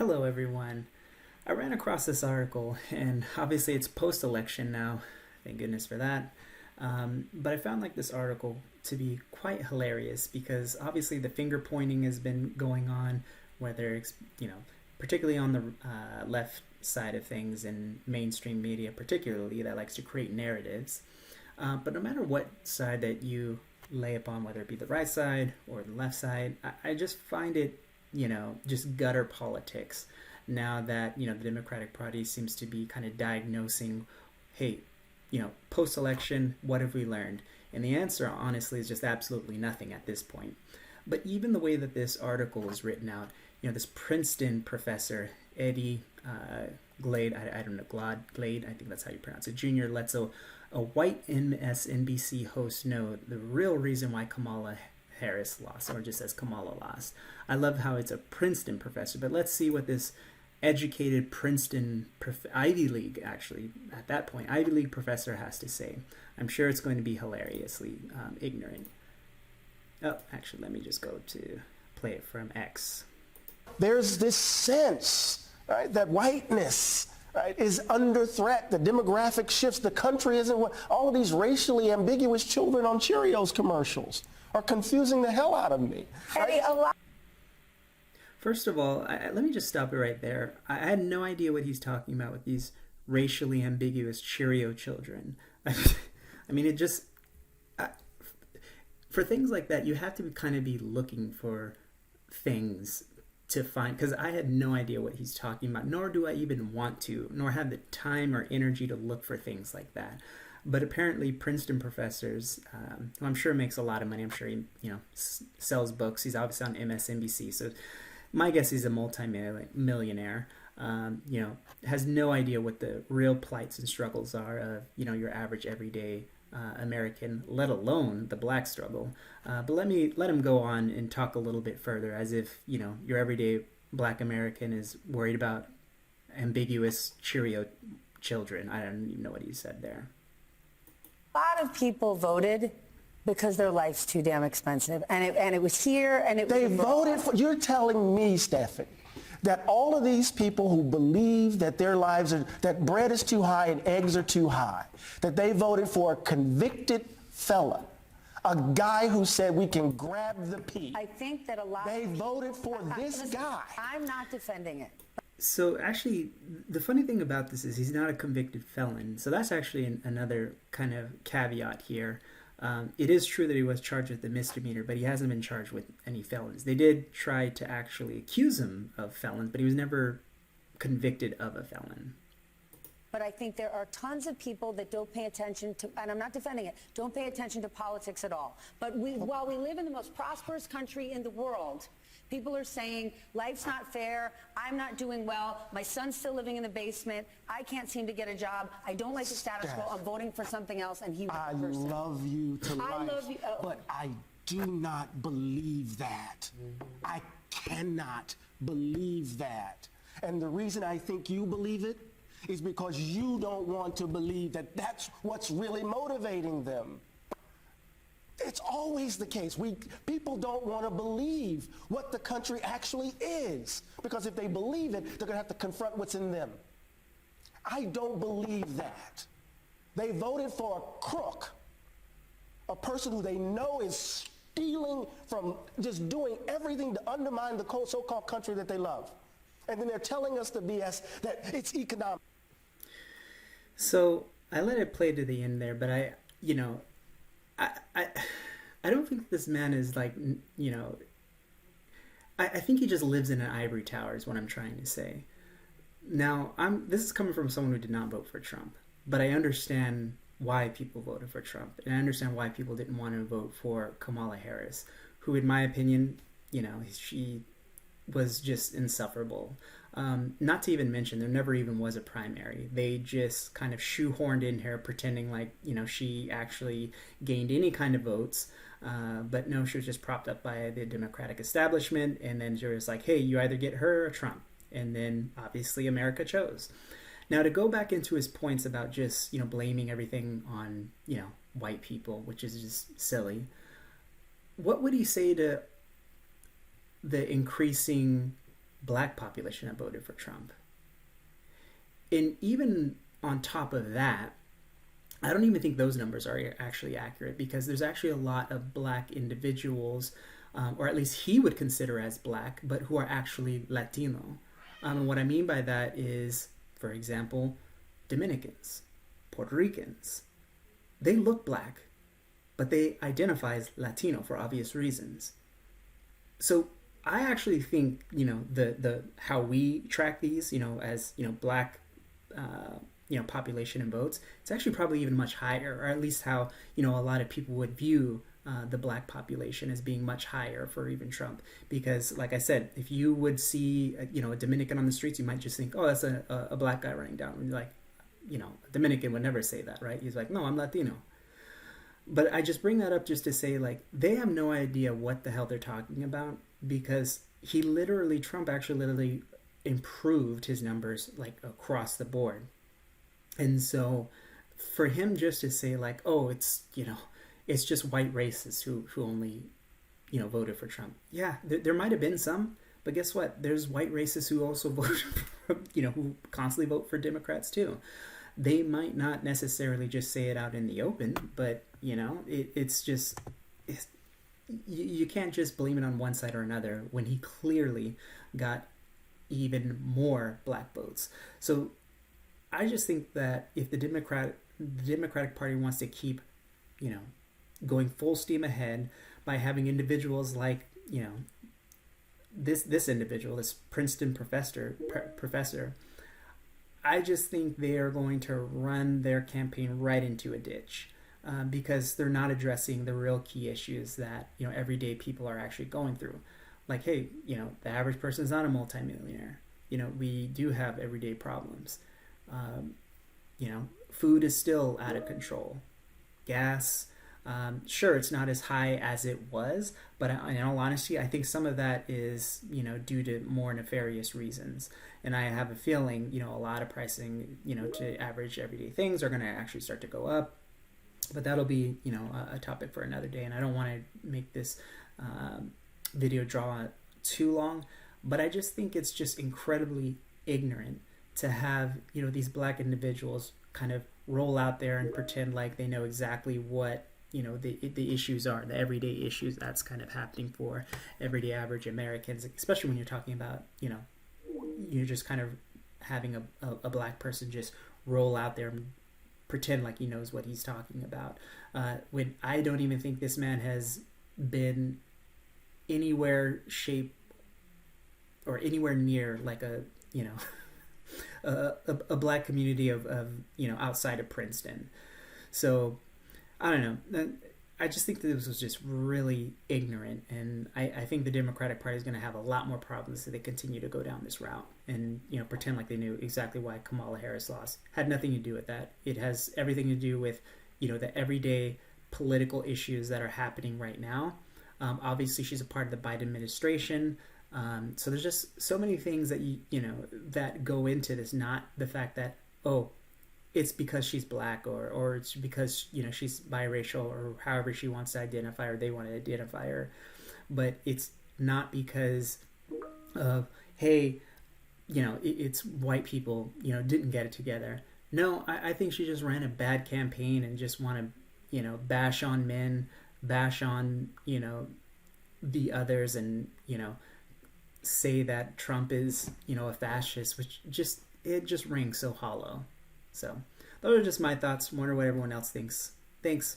Hello, everyone. I ran across this article, and obviously it's post-election now. Thank goodness for that. But I found like this article to be quite hilarious because obviously the finger pointing has been going on, whether it's particularly on the left side of things in mainstream media, particularly that likes to create narratives. But no matter what side that you lay upon, whether it be the right side or the left side, I just find it just gutter politics now that, the Democratic Party seems to be kind of diagnosing, hey, post-election, what have we learned? And the answer, honestly, is just absolutely nothing at this point. But even the way that this article is written out, this Princeton professor, Eddie Glade, I don't know, Glade, I think that's how you pronounce it, Junior lets a white MSNBC host know the real reason why Kamala Harris lost, or just says Kamala lost. I love how it's a Princeton professor, but let's see what this educated Princeton, Ivy League, actually, at that point, Ivy League professor has to say. I'm sure it's going to be hilariously ignorant. Oh, actually, let me just go to play it from X. There's this sense, right, that whiteness, right, is under threat. The demographic shifts. The country isn't what all of these racially ambiguous children on Cheerios commercials are confusing the hell out of me. Right? First of all, let me just stop it right there. I had no idea what he's talking about with these racially ambiguous Cheerio children. I mean, it just... for things like that, you have to kind of be looking for things to find, because I had no idea what he's talking about, nor do I even want to, nor have the time or energy to look for things like that. But apparently Princeton professors, who I'm sure makes a lot of money, I'm sure he sells books, he's obviously on MSNBC, so my guess he's a multi-millionaire, has no idea what the real plights and struggles are of, your average everyday American, let alone the black struggle. But let him go on and talk a little bit further as if, your everyday black American is worried about ambiguous Cheerio children. I don't even know what he said there. A lot of people voted because their life's too damn expensive. And it was here and it was... They voted for... You're telling me, Stephanie, that all of these people who believe that their lives are... that bread is too high and eggs are too high, that they voted for a convicted fella, a guy who said we can grab the pea. I think that a lot... They voted for this guy. I'm not defending it. So actually, the funny thing about this is he's not a convicted felon. So that's actually another kind of caveat here. It is true that he was charged with a misdemeanor, but he hasn't been charged with any felons. They did try to actually accuse him of felons, but he was never convicted of a felon. But I think there are tons of people that don't pay attention to, and I'm not defending it, don't pay attention to politics at all. But while we live in the most prosperous country in the world, people are saying, life's not fair, I'm not doing well, my son's still living in the basement, I can't seem to get a job, I don't like the status quo, I'm voting for something else, and he was the person. I love you to life, I love you, but I do not believe that. I cannot believe that. And the reason I think you believe it is because you don't want to believe that that's what's really motivating them. It's always the case. People don't want to believe what the country actually is, because if they believe it, they're going to have to confront what's in them. I don't believe that. They voted for a crook, a person who they know is stealing from, just doing everything to undermine the so-called country that they love. And then they're telling us the BS that it's economic. So I let it play to the end there, but I don't think this man is like, I think he just lives in an ivory tower is what I'm trying to say. Now, this is coming from someone who did not vote for Trump, but I understand why people voted for Trump, and I understand why people didn't want to vote for Kamala Harris, who, in my opinion, she was just insufferable. Not to even mention, there never even was a primary. They just kind of shoehorned in her, pretending like, she actually gained any kind of votes. But no, she was just propped up by the Democratic establishment. And then she was like, hey, you either get her or Trump. And then obviously America chose. Now, to go back into his points about just, blaming everything on, white people, which is just silly. What would he say to the increasing black population that voted for Trump. And even on top of that, I don't even think those numbers are actually accurate, because there's actually a lot of black individuals, or at least he would consider as black, but who are actually Latino. And what I mean by that is, for example, Dominicans, Puerto Ricans. They look black, but they identify as Latino for obvious reasons. So I actually think, the how we track these, as, black, population and votes, it's actually probably even much higher, or at least how, a lot of people would view the black population as being much higher for even Trump. Because, like I said, if you would see, a Dominican on the streets, you might just think, oh, that's a black guy running down. And you're like, a Dominican would never say that, right? He's like, no, I'm Latino. But I just bring that up just to say, like, they have no idea what the hell they're talking about, because Trump actually literally improved his numbers, like, across the board. And so for him just to say, like, oh, it's just white racists who only, voted for Trump. Yeah, there might have been some, but guess what? There's white racists who also vote for, who constantly vote for Democrats too. They might not necessarily just say it out in the open, but, it's just, you can't just blame it on one side or another when he clearly got even more black votes. So I just think that if the Democratic Party wants to keep, going full steam ahead by having individuals like, this individual, this Princeton professor, I just think they are going to run their campaign right into a ditch, because they're not addressing the real key issues that, everyday people are actually going through. Like, hey, the average person is not a multimillionaire. We do have everyday problems. Food is still out of control. Gas, sure, it's not as high as it was, but in all honesty, I think some of that is, due to more nefarious reasons. And I have a feeling, a lot of pricing, to average everyday things are going to actually start to go up. But that'll be, a topic for another day. And I don't want to make this video draw too long, but I just think it's just incredibly ignorant to have, these black individuals kind of roll out there and pretend like they know exactly what, the issues are, the everyday issues that's kind of happening for everyday average Americans, especially when you're talking about, you're just kind of having a black person just roll out there and pretend like he knows what he's talking about. When I don't even think this man has been anywhere shape or anywhere near like a black community of outside of Princeton. So I don't know. I just think that this was just really ignorant, and I think the Democratic Party is going to have a lot more problems if they continue to go down this route and pretend like they knew exactly why Kamala Harris lost. Had nothing to do with that. It has everything to do with the everyday political issues that are happening right now. Obviously, she's a part of the Biden administration. So there's just so many things that that go into this. Not the fact that it's because she's black or it's because she's biracial or however she wants to identify or they want to identify her, but it's not because of it's white people didn't get it together. No, I think she just ran a bad campaign and just want to bash on men, bash on the others, and say that Trump is a fascist, which just rings so hollow. So those are just my thoughts. Wonder what everyone else thinks. Thanks.